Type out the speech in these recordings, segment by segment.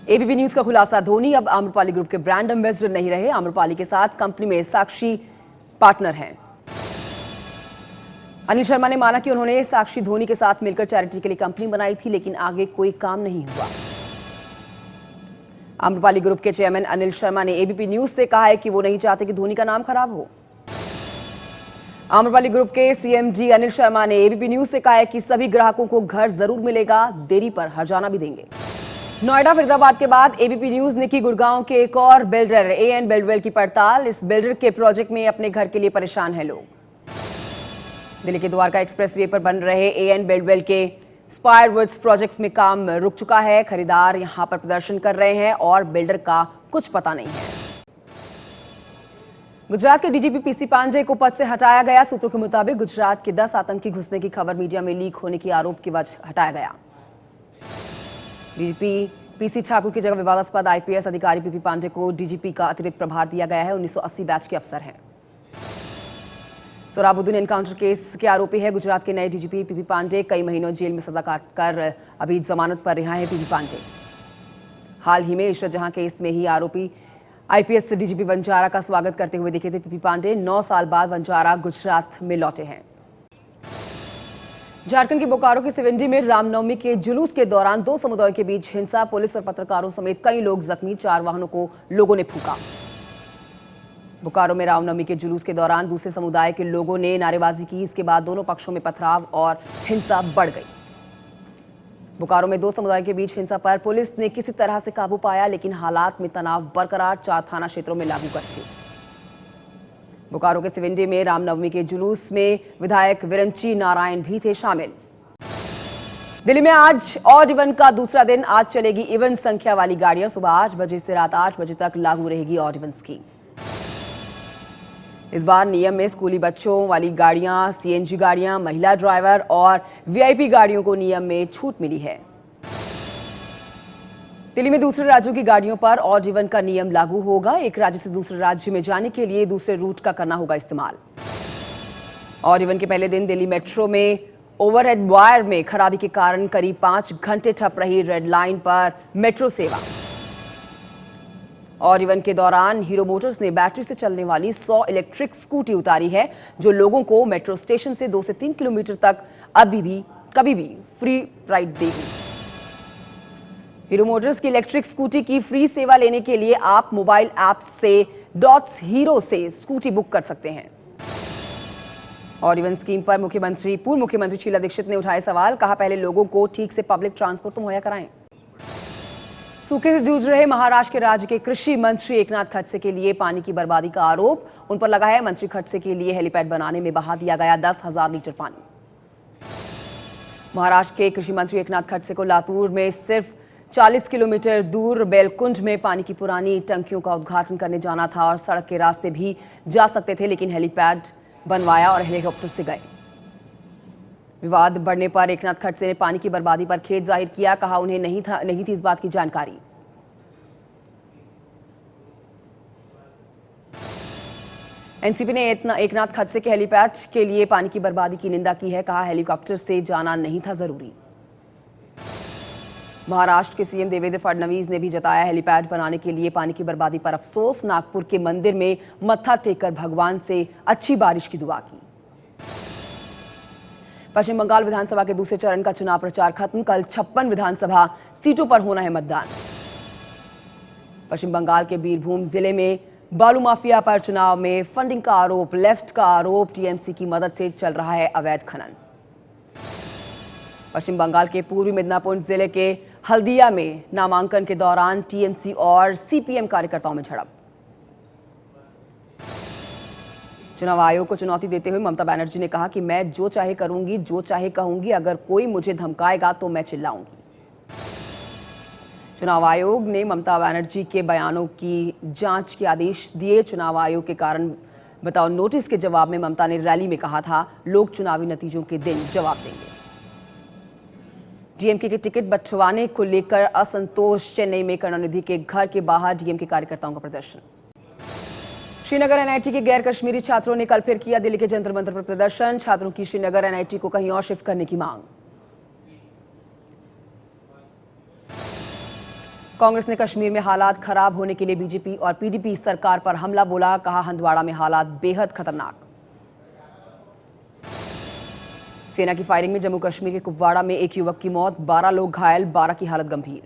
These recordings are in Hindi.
एबीपी न्यूज का खुलासा, धोनी अब आम्रपाली ग्रुप के ब्रांड एम्बेसडर नहीं रहे। आम्रपाली के साथ कंपनी में साक्षी पार्टनर हैं। अनिल शर्मा ने माना कि उन्होंने साक्षी धोनी के साथ मिलकर चैरिटी के लिए कंपनी बनाई थी, लेकिन आगे कोई काम नहीं हुआ। आम्रपाली ग्रुप के चेयरमैन अनिल शर्मा ने एबीपी न्यूज से कहा है कि वो नहीं चाहते कि धोनी का नाम खराब हो। आम्रपाली ग्रुप के सीएमडी अनिल शर्मा ने एबीपी न्यूज से कहा है कि सभी ग्राहकों को घर जरूर मिलेगा, देरी पर हर्जाना भी देंगे। नोएडा फरीदाबाद के बाद एबीपी न्यूज ने की गुड़गांव के एक और बिल्डर एएन बिल्डवेल की पड़ताल। इस बिल्डर के प्रोजेक्ट में अपने घर के लिए परेशान है लोग। दिल्ली के द्वारका एक्सप्रेसवे पर बन रहे एएन बिल्डवेल के स्पायरवुड्स प्रोजेक्ट्स में काम रुक चुका है। खरीदार यहां पर प्रदर्शन कर रहे हैं और बिल्डर का कुछ पता नहीं है। गुजरात के डीजीपी पीसी पांडे को पद से हटाया गया। सूत्रों के मुताबिक गुजरात के 10 आतंकी घुसने की खबर मीडिया में लीक होने के आरोप की वजह हटाया गया। डीजीपी पीसी ठाकुर की जगह विवादास्पद आईपीएस अधिकारी पीपी पांडे को डीजीपी का अतिरिक्त प्रभार दिया गया है। 1980 बैच के अफसर हैं। सोहराबुद्दीन एनकाउंटर केस के आरोपी है गुजरात के नए डीजीपी पीपी पांडे। कई महीनों जेल में सजा काटकर अभी जमानत पर रिहा है पीपी पांडे। हाल ही में इशरत जहां केस में ही आरोपी आईपीएस डीजीपी वंजारा का स्वागत करते हुए दिखे थे पीपी पांडे। 9 साल बाद वंजारा गुजरात में लौटे हैं। झारखंड के बोकारो की सिवंडी में रामनवमी के जुलूस के दौरान 2 समुदायों के बीच हिंसा, पुलिस और पत्रकारों समेत कई लोग जख्मी। 4 वाहनों को लोगों ने फूंका। बोकारो में रामनवमी के जुलूस के दौरान दूसरे समुदाय के लोगों ने नारेबाजी की। इसके बाद दोनों पक्षों में पथराव और हिंसा बढ़ गई। बोकारो में 2 समुदाय के बीच हिंसा पर पुलिस ने किसी तरह से काबू पाया, लेकिन हालात में तनाव बरकरार। 4 थाना क्षेत्रों में लागू कर्फ्यू। बोकारो के सिवंडी में रामनवमी के जुलूस में विधायक विरंची नारायण भी थे शामिल। दिल्ली में आज ऑड इवन का दूसरा दिन। आज चलेगी इवन संख्या वाली गाड़ियां। सुबह 8 बजे से रात 8 बजे तक लागू रहेगी ऑड इवन स्कीम। इस बार नियम में स्कूली बच्चों वाली गाड़ियां, सीएनजी गाड़ियां, महिला ड्राइवर और वीआईपी गाड़ियों को नियम में छूट मिली है। दिल्ली में दूसरे राज्यों की गाड़ियों पर ऑड इवन का नियम लागू होगा। एक राज्य से दूसरे राज्य में जाने के लिए दूसरे रूट का करना होगा इस्तेमाल। ऑड इवन के पहले दिन दिल्ली मेट्रो में ओवरहेड वायर में खराबी के कारण करीब 5 घंटे ठप रही रेड लाइन पर मेट्रो सेवा। ऑड इवन के दौरान हीरो मोटर्स ने बैटरी से चलने वाली 100 इलेक्ट्रिक स्कूटी उतारी है, जो लोगों को मेट्रो स्टेशन से 2 से 3 किलोमीटर तक कभी भी फ्री राइड देगी। हीरो मोटर्स की इलेक्ट्रिक स्कूटी की फ्री सेवा लेने के लिए आप मोबाइल ऐप से डॉट्स हीरो से स्कूटी बुक कर सकते हैं। ऑड इवन स्कीम पर पूर्व मुख्यमंत्री शीला दीक्षित ने उठाए सवाल। कहा, पहले लोगों को ठीक से पब्लिक ट्रांसपोर्ट तो मुहैया कराएं। सूखे से जूझ रहे महाराष्ट्र के राज्य के कृषि मंत्री एकनाथ खडसे के लिए पानी की बर्बादी का आरोप उन पर लगा है। मंत्री खडसे के लिए हेलीपैड बनाने में बहा दिया गया 10,000 लीटर पानी। महाराष्ट्र के कृषि मंत्री एकनाथ खडसे को लातूर में सिर्फ 40 किलोमीटर दूर बेलकुंड में पानी की पुरानी टंकियों का उद्घाटन करने जाना था और सड़क के रास्ते भी जा सकते थे, लेकिन हेलीपैड बनवाया और हेलीकॉप्टर से गए। विवाद बढ़ने पर एकनाथ खडसे ने पानी की बर्बादी पर खेद जाहिर किया। कहा, उन्हें नहीं थी इस बात की जानकारी। एनसीपी ने एकनाथ खडसे के हेलीपैड के लिए पानी की बर्बादी की निंदा की है। कहा, हेलीकॉप्टर से जाना नहीं था जरूरी। महाराष्ट्र के सीएम देवेंद्र फडणवीस ने भी जताया हेलीपैड बनाने के लिए पानी की बर्बादी पर अफसोस। नागपुर के मंदिर में मत्था टेककर भगवान से अच्छी बारिश की दुआ की। पश्चिम बंगाल विधानसभा के दूसरे चरण का चुनाव प्रचार खत्म। कल 56 विधानसभा सीटों पर होना है मतदान। पश्चिम बंगाल के बीरभूम जिले में बालू माफिया पर चुनाव में फंडिंग का आरोप, लेफ्ट का आरोप, टीएमसी की मदद से चल रहा है अवैध खनन। पश्चिम बंगाल के पूर्वी मिदनापुर जिले के हल्दिया में नामांकन के दौरान टीएमसी और सीपीएम कार्यकर्ताओं में झड़प। चुनाव आयोग को चुनौती देते हुए ममता बनर्जी ने कहा कि मैं जो चाहे करूंगी, जो चाहे कहूंगी, अगर कोई मुझे धमकाएगा तो मैं चिल्लाऊंगी। चुनाव आयोग ने ममता बनर्जी के बयानों की जांच के आदेश दिए। चुनाव आयोग के कारण बताओ नोटिस के जवाब में ममता ने रैली में कहा था, लोग चुनावी नतीजों के दिन जवाब देंगे। डीएमके के टिकट बंटवारे को लेकर असंतोष। चेन्नई में करुणानिधि के घर के बाहर डीएमके कार्यकर्ताओं का प्रदर्शन। श्रीनगर एनआईटी के गैर कश्मीरी छात्रों ने कल फिर किया दिल्ली के जंतर मंतर पर प्रदर्शन। छात्रों की श्रीनगर एनआईटी को कहीं और शिफ्ट करने की मांग। कांग्रेस ने कश्मीर में हालात खराब होने के लिए बीजेपी और पीडीपी सरकार पर हमला बोला, कहा हंदवाड़ा में हालात बेहद खतरनाक। सेना की फायरिंग में जम्मू कश्मीर के कुपवाड़ा में एक युवक की मौत, 12 लोग घायल, 12 की हालत गंभीर।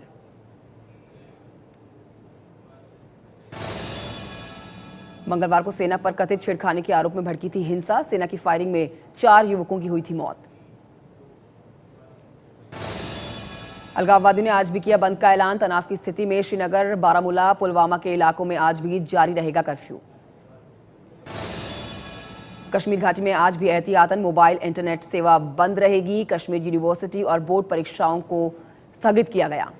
मंगलवार को सेना पर कथित छेड़खानी के आरोप में भड़की थी हिंसा। सेना की फायरिंग में 4 युवकों की हुई थी मौत। अलगाववादियों ने आज भी किया बंद का ऐलान। तनाव की स्थिति में श्रीनगर, बारामूला, पुलवामा के इलाकों में आज भी जारी रहेगा कर्फ्यू। कश्मीर घाटी में आज भी एहतियातन मोबाइल इंटरनेट सेवा बंद रहेगी। कश्मीर यूनिवर्सिटी और बोर्ड परीक्षाओं को स्थगित किया गया।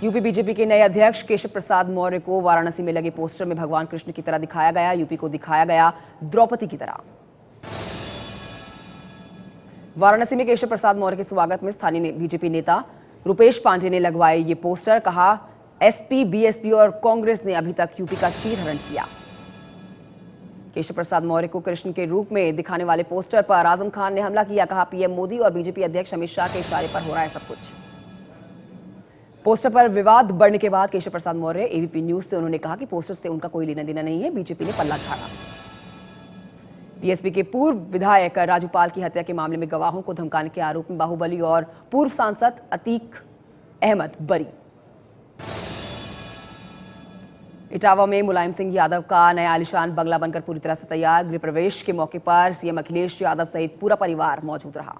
यूपी बीजेपी के नए अध्यक्ष केशव प्रसाद मौर्य को वाराणसी में लगे पोस्टर में भगवान कृष्ण की तरह दिखाया गया। यूपी को दिखाया गया द्रौपदी की तरह। वाराणसी में केशव प्रसाद मौर्य के स्वागत में स्थानीय बीजेपी नेता रुपेश पांडे ने लगवाए ये पोस्टर। कहा, एसपी, बीएसपी और कांग्रेस ने अभी तक यूपी का चीरहरण किया। केशव प्रसाद मौर्य को कृष्ण के रूप में दिखाने वाले पोस्टर पर आजम खान ने हमला किया। कहा, पीएम मोदी और बीजेपी अध्यक्ष अमित शाह के इशारे पर हो रहा है सब कुछ। पोस्टर पर विवाद बढ़ने के बाद केशव प्रसाद मौर्य एबीपी न्यूज से उन्होंने कहा कि पोस्टर से उनका कोई लेना देना नहीं है, बीजेपी ने पल्ला झाड़ा। बीएसपी के पूर्व विधायक राजूपाल की हत्या के मामले में गवाहों को धमकाने के आरोप में बाहुबली और पूर्व सांसद अतीक अहमद बरी। इटावा में मुलायम सिंह यादव का नया आलिशान बंगला बनकर पूरी तरह से तैयार। गृह प्रवेश के मौके पर सीएम अखिलेश यादव सहित पूरा परिवार मौजूद रहा।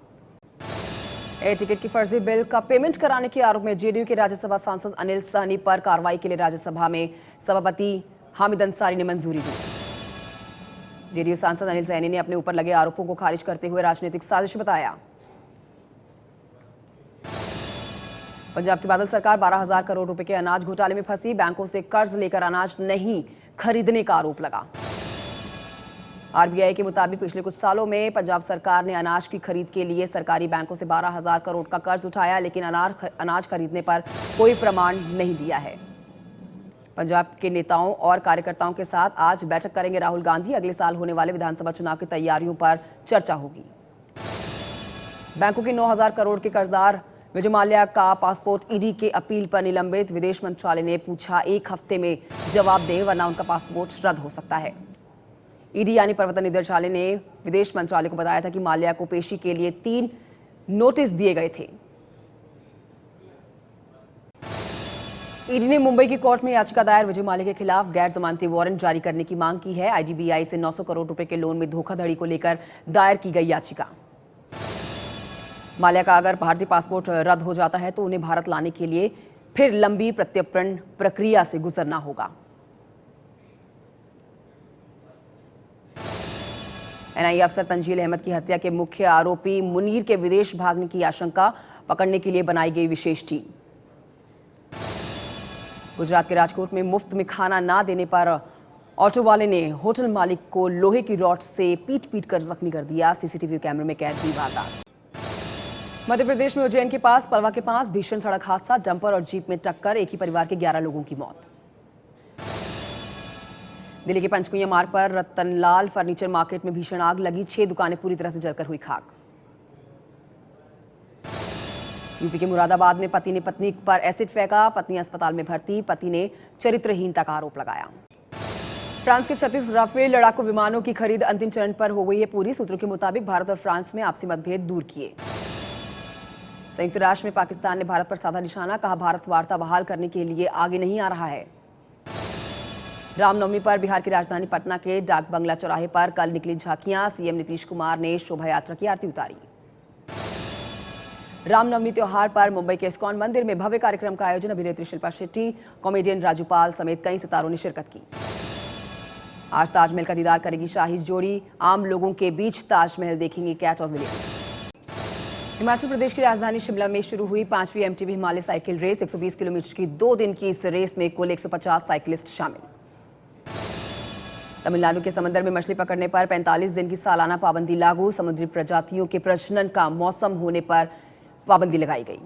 एयर टिकट की फर्जी बिल का पेमेंट कराने के आरोप में जेडीयू के राज्यसभा सांसद अनिल सहनी पर कार्रवाई के लिए राज्यसभा में सभापति हामिद अंसारी ने मंजूरी दी। जेडीयू सांसद अनिल सहनी ने अपने ऊपर लगे आरोपों को खारिज करते हुए राजनीतिक साजिश बताया। पंजाब की बादल सरकार 12,000 करोड़ रुपए के अनाज घोटाले में फंसी। बैंकों से कर्ज लेकर अनाज नहीं खरीदने का आरोप लगा। आरबीआई के मुताबिक पिछले कुछ सालों में पंजाब सरकार ने अनाज की खरीद के लिए सरकारी बैंकों से 12,000 करोड़ का कर्ज उठाया, लेकिन अनाज खरीदने पर कोई प्रमाण नहीं दिया है। पंजाब के नेताओं और कार्यकर्ताओं के साथ आज बैठक करेंगे राहुल गांधी। अगले साल होने वाले विधानसभा चुनाव की तैयारियों पर चर्चा होगी। बैंकों के 9,000 करोड़ के कर्जदार विजय माल्या का पासपोर्ट ईडी के अपील पर निलंबित। विदेश मंत्रालय ने पूछा 1 हफ्ते में जवाब दें वरना उनका पासपोर्ट रद्द हो सकता है। ईडी यानी प्रवर्तन निदेशालय ने विदेश मंत्रालय को बताया था कि माल्या को पेशी के लिए 3 नोटिस दिए गए थे। ईडी ने मुंबई की कोर्ट में याचिका दायर विजय माल्या के खिलाफ गैर जमानती वारंट जारी करने की मांग की है। आईडीबीआई से 900 करोड़ रुपए के लोन में धोखाधड़ी को लेकर दायर की गई याचिका। माल्या का अगर भारतीय पासपोर्ट रद्द हो जाता है तो उन्हें भारत लाने के लिए फिर लंबी प्रत्यर्पण प्रक्रिया से गुजरना होगा। एनआईए अफसर तंजील अहमद की हत्या के मुख्य आरोपी मुनीर के विदेश भागने की आशंका, पकड़ने के लिए बनाई गई विशेष टीम। गुजरात के राजकोट में मुफ्त में खाना ना देने पर ऑटो वाले ने होटल मालिक को लोहे की रॉड से पीट कर जख्मी कर दिया। सीसीटीवी कैमरे में कैद हुई वारदात। मध्य प्रदेश में उज्जैन के पास पलवा के पास भीषण सड़क हादसा, डंपर और जीप में टक्कर, एक ही परिवार के 11 लोगों की मौत। दिल्ली के पंचकुइया मार्ग पर रतनलाल फर्नीचर मार्केट में भीषण आग लगी, 6 दुकानें पूरी तरह से जलकर हुई खाक। यूपी के मुरादाबाद में पति ने पत्नी पर एसिड फेंका, पत्नी अस्पताल में भर्ती, पति ने चरित्रहीनता का आरोप लगाया। फ्रांस के 36 राफेल लड़ाकू विमानों की खरीद अंतिम चरण पर हो गई है पूरी। सूत्रों के मुताबिक भारत और फ्रांस में आपसी मतभेद दूर किए। संयुक्त राष्ट्र में पाकिस्तान ने भारत पर साधा निशाना, कहा भारत वार्ता बहाल करने के लिए आगे नहीं आ रहा है। रामनवमी पर बिहार की राजधानी पटना के डाक बंगला चौराहे पर कल निकली झांकियां, सीएम नीतीश कुमार ने शोभा यात्रा की आरती उतारी। रामनवमी त्योहार पर मुंबई के इस्कॉन मंदिर में भव्य कार्यक्रम का आयोजन, अभिनेत्री शिल्पा शेट्टी, कॉमेडियन राजूपाल समेत कई सितारों ने शिरकत की। आज ताजमहल का दीदार करेगी शाही जोड़ी, आम लोगों के बीच ताजमहल देखेंगे कैट और विलियम्स। हिमाचल प्रदेश की राजधानी शिमला में शुरू हुई 5वीं MTB Himalaya cycle race. 120 kilometre की 2 दिन की इस रेस में कुल 150 साइकिलिस्ट शामिल। तमिलनाडु के समंदर में मछली पकड़ने पर 45 दिन की सालाना पाबंदी लागू, समुद्री प्रजातियों के प्रजनन का मौसम होने पर पाबंदी लगाई गई।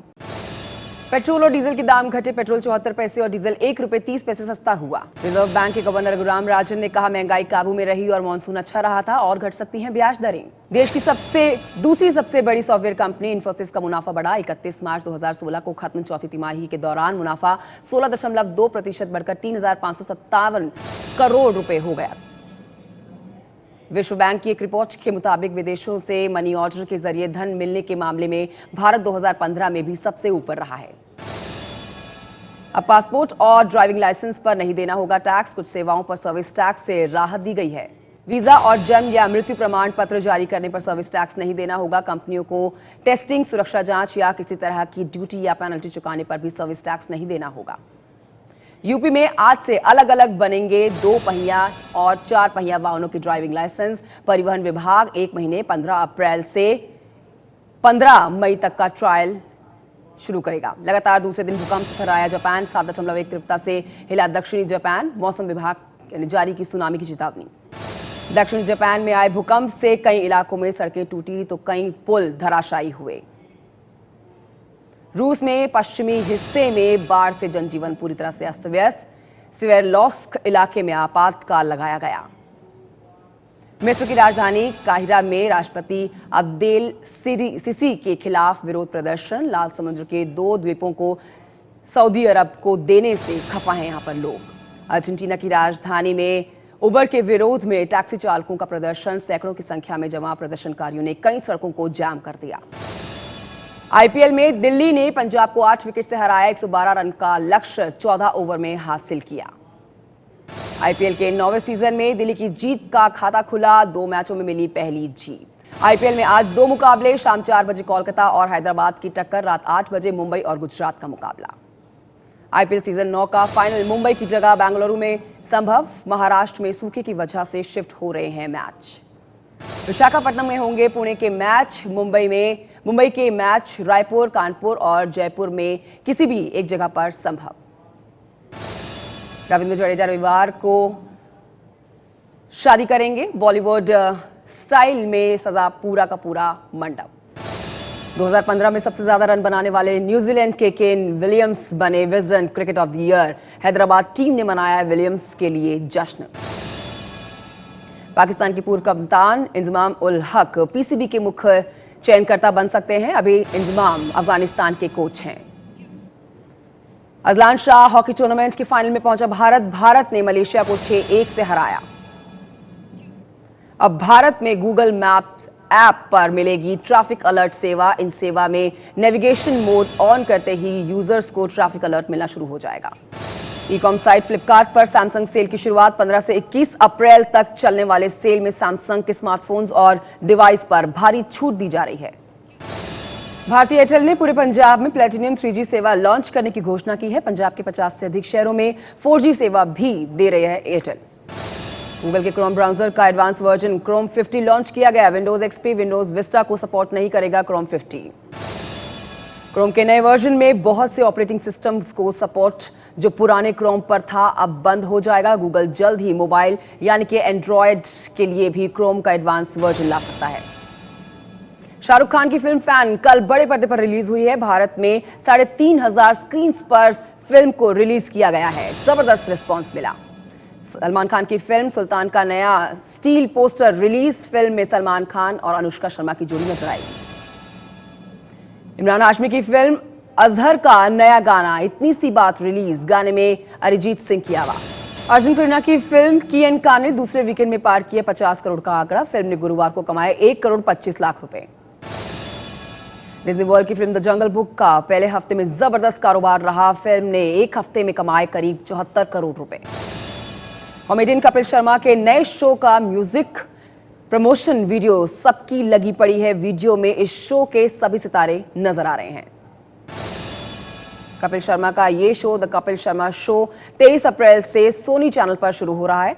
पेट्रोल और डीजल के दाम घटे। पेट्रोल 74 पैसे और डीजल ₹1.30 सस्ता हुआ। रिजर्व बैंक के गवर्नर रघुराम राजन ने कहा, महंगाई काबू में रही और मानसून अच्छा रहा था और घट सकती हैं ब्याज दरें। देश की दूसरी सबसे बड़ी सॉफ्टवेयर कंपनी इन्फोसिस का मुनाफा बढ़ा। 31 मार्च 2016 को खत्म चौथी तिमाही के दौरान मुनाफा 16.2% बढ़कर 3,557 करोड़ रुपए हो गया। विश्व बैंक की एक रिपोर्ट के मुताबिक विदेशों से मनी ऑर्डर के जरिए धन मिलने के मामले में भारत 2015 में भी सबसे ऊपर रहा है। अब पासपोर्ट और ड्राइविंग लाइसेंस पर नहीं देना होगा टैक्स। कुछ सेवाओं पर सर्विस टैक्स से राहत दी गई है। वीजा और जन्म या मृत्यु प्रमाण पत्र जारी करने पर सर्विस टैक्स नहीं देना होगा। कंपनियों को टेस्टिंग, सुरक्षा जांच या किसी तरह की ड्यूटी या पेनल्टी चुकाने पर भी सर्विस टैक्स नहीं देना होगा। यूपी में आज से अलग अलग बनेंगे 2 पहिया और 4 पहिया वाहनों के ड्राइविंग लाइसेंस। परिवहन विभाग 1 महीने 15 अप्रैल से 15 मई तक का ट्रायल शुरू करेगा। लगातार दूसरे दिन भूकंप से थर्राया जापान। 7.1 तीव्रता से हिला दक्षिणी जापान। मौसम विभाग ने जारी की सुनामी की चेतावनी। दक्षिणी जापान में आए भूकंप से कई इलाकों में सड़कें टूटी तो कई पुल धराशायी हुए। रूस में पश्चिमी हिस्से में बाढ़ से जनजीवन पूरी तरह से अस्त व्यस्त। स्वेरलोस्क इलाके में आपातकाल लगाया गया। मिस्र की राजधानी काहिरा में राष्ट्रपति अब्देल सिसी के खिलाफ विरोध प्रदर्शन। लाल समुद्र के 2 द्वीपों को सऊदी अरब को देने से खफा हैं यहां पर लोग। अर्जेंटीना की राजधानी में उबर के विरोध में टैक्सी चालकों का प्रदर्शन। सैकड़ों की संख्या में जमा प्रदर्शनकारियों ने कई सड़कों को जाम कर दिया। आईपीएल में दिल्ली ने पंजाब को 8 विकेट से हराया। 112 रन का लक्ष्य 14 ओवर में हासिल किया। आईपीएल के 9वें सीजन में दिल्ली की जीत का खाता खुला। 2 मैचों में मिली पहली जीत। आईपीएल में आज 2 मुकाबले। शाम 4 बजे कोलकाता और हैदराबाद की टक्कर। रात 8 बजे मुंबई और गुजरात का मुकाबला। आईपीएल सीजन 9 का फाइनल मुंबई की जगह बेंगलुरु में संभव। महाराष्ट्र में सूखे की वजह से शिफ्ट हो रहे हैं मैच। विशाखापट्टनम में होंगे पुणे के मैच। मुंबई के मैच रायपुर, कानपुर और जयपुर में किसी भी एक जगह पर संभव। रविंद्र जडेजा रविवार को शादी करेंगे। बॉलीवुड स्टाइल में सजा पूरा का पूरा मंडप। 2015 में सबसे ज्यादा रन बनाने वाले न्यूजीलैंड के केन विलियम्स बने Wisden cricket of the year. Hyderabad team ने मनाया विलियम्स के लिए जश्न। पाकिस्तान के पूर्व कप्तान इंजमाम उल हक पीसीबी के मुख्य चयनकर्ता बन सकते हैं। अभी इंजमाम अफगानिस्तान के कोच हैं। अजलान शाह हॉकी टूर्नामेंट के फाइनल में पहुंचा भारत ने मलेशिया को 6-1 से हराया। अब भारत में गूगल मैप्स ऐप पर मिलेगी ट्रैफिक अलर्ट सेवा। इन सेवा में नेविगेशन मोड ऑन करते ही यूजर्स को ट्रैफिक अलर्ट मिलना शुरू हो जाएगा। ई-कॉम साइट फ्लिपकार्ट पर सैमसंग सेल की शुरुआत। 15 से 21 अप्रैल तक चलने वाले सेल में सैमसंग के स्मार्टफोन्स और डिवाइस पर भारी छूट दी जा रही है। भारतीय एयरटेल ने पूरे पंजाब में प्लेटिनियम 3G सेवा लॉन्च करने की घोषणा की है। पंजाब के 50 से अधिक शहरों में 4G सेवा भी दे रहे हैं एयरटेल। गूगल के क्रोम ब्राउजर का एडवांस वर्जन क्रोम 50 लॉन्च किया गया। विंडोज एक्सपी, विंडोज विस्टा को सपोर्ट नहीं करेगा क्रोम 50। क्रोम के नए वर्जन में बहुत से ऑपरेटिंग सिस्टम्स को सपोर्ट जो पुराने क्रोम पर था अब बंद हो जाएगा। गूगल जल्द ही मोबाइल यानी कि एंड्रॉयड के लिए भी क्रोम का एडवांस वर्जन ला सकता है। शाहरुख खान की फिल्म फैन कल बड़े पर्दे पर रिलीज हुई है। भारत में 3,500 स्क्रीन पर फिल्म को रिलीज किया गया है। जबरदस्त रिस्पॉन्स मिला। सलमान खान की फिल्म सुल्तान का नया स्टील पोस्टर रिलीज। फिल्म में सलमान खान और अनुष्का शर्मा की जोड़ी नजर आएगी। इमरान हाशमी की फिल्म अजहर का नया गाना इतनी सी बात रिलीज। गाने में अरिजीत सिंह की आवाज। अर्जुन करुणा की फिल्म कियनका ने दूसरे वीकेंड में पार किया 50 करोड़ का आंकड़ा। फिल्म ने गुरुवार को कमाए 1 करोड़ 25 लाख रुपए। डिज्नी वर्ल्ड की फिल्म द जंगल बुक का पहले हफ्ते में जबरदस्त कारोबार रहा। फिल्म ने एक हफ्ते में कमाए करीब 74 करोड़ रुपए। कॉमेडियन कपिल शर्मा के नए शो का म्यूजिक प्रमोशन वीडियो सबकी लगी पड़ी है। वीडियो में इस शो के सभी सितारे नजर आ रहे हैं। कपिल शर्मा का ये show the Kapil Sharma show 23 अप्रैल से सोनी चैनल पर शुरू हो रहा है।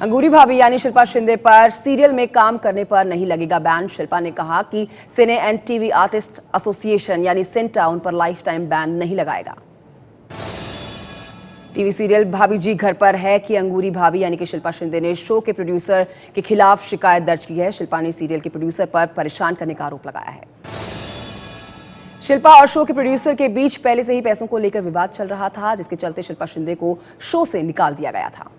अंगूरी भाभी यानी शिल्पा शिंदे पर सीरियल में काम करने पर नहीं लगेगा बैन। शिल्पा ने कहा कि सिने एंड टीवी आर्टिस्ट एसोसिएशन यानी सिंटा उन पर लाइफ टाइम बैन नहीं लगाएगा। टीवी सीरियल भाभी जी घर पर है कि अंगूरी भाभी यानी कि शिल्पा शिंदे ने शो के प्रोड्यूसर के खिलाफ शिकायत दर्ज की है। शिल्पा ने सीरियल के प्रोड्यूसर पर परेशान करने का आरोप लगाया है। शिल्पा और शो के प्रोड्यूसर के बीच पहले से ही पैसों को लेकर विवाद चल रहा था, जिसके चलते शिल्पा शिंदे को शो से निकाल दिया गया था।